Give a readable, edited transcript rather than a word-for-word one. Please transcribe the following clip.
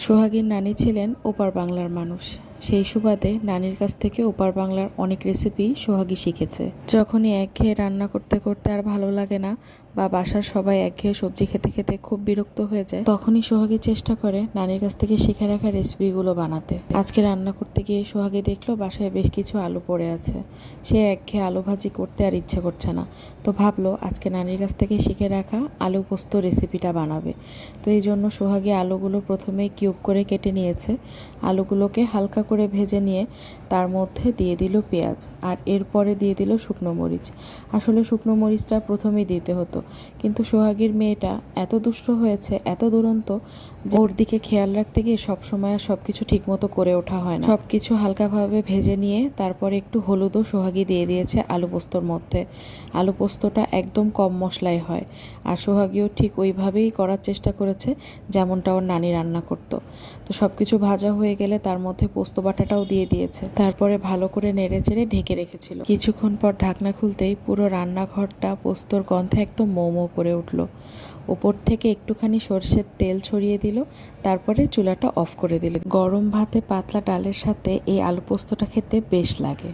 সোহাগীর নানি ছিলেন ওপার বাংলার মানুষ। সেই সুবাদে নানির কাছ থেকে ওপার বাংলার অনেক রেসিপি সোহাগী শিখেছে। যখনই একঘেয়ে রান্না করতে করতে আর ভালো লাগে না বা বাসার সবাই একঘেয়ে সবজি খেতে খেতে খুব বিরক্ত হয়ে যায়, তখনই সোহাগী চেষ্টা করে নানির কাছ থেকে শিখে রাখা রেসিপিগুলো বানাতে। আজকে রান্না করতে গিয়ে সোহাগী দেখলো বাসায় বেশ কিছু আলু পড়ে আছে। সে একঘেয়ে আলু ভাজি করতে আর ইচ্ছে করছে না, তো ভাবলো আজকে নানির কাছ থেকে শিখে রাখা আলু পোস্ত রেসিপিটা বানাবে। তো এই জন্য সোহাগী আলুগুলো প্রথমেই কিউব করে কেটে নিয়েছে। আলুগুলোকে হালকা করে ভেজে নিয়ে তার মধ্যে দিয়ে দিল পেঁয়াজ, আর এরপরে দিয়ে দিল শুকনো মরিচ। আসলে শুকনো মরিচটা প্রথমেই দিতে হতো, কিন্তু সোহাগীর মেয়েটা এত দুষ্ট হয়েছে, এত দুরন্ত, যে ওর দিকে খেয়াল রাখতে গিয়ে সবসময় আর সব কিছু ঠিকমতো করে ওঠা হয় না। সব কিছু হালকাভাবে ভেজে নিয়ে তারপরে একটু হলুদও সোহাগী দিয়ে দিয়েছে আলু পোস্তর মধ্যে। আলু পোস্তটা একদম কম মশলায় হয়, আর সোহাগীও ঠিক ওইভাবেই করার চেষ্টা করেছে যেমনটা ওর নানি রান্না করতো। তো সব কিছু ভাজা হয়ে গেলে তার মধ্যে পোস্ত বাটাটাও দিয়ে দিয়েছে। তারপরে ভালো করে নেড়ে চেড়ে ঢেকে রেখেছিল। কিছুক্ষণ পর ঢাকনা খুলতেই পুরো রান্নাঘরটা পোস্তর গন্ধে একদম মৌ মৌ করে উঠল। উপর থেকে একটুখানি সরষের তেল ছড়িয়ে দিল, তারপরে চুলাটা অফ করে দিল। গরম ভাতে পাতলা ডালের সাথে এই আলু পোস্তটা খেতে বেশ লাগে।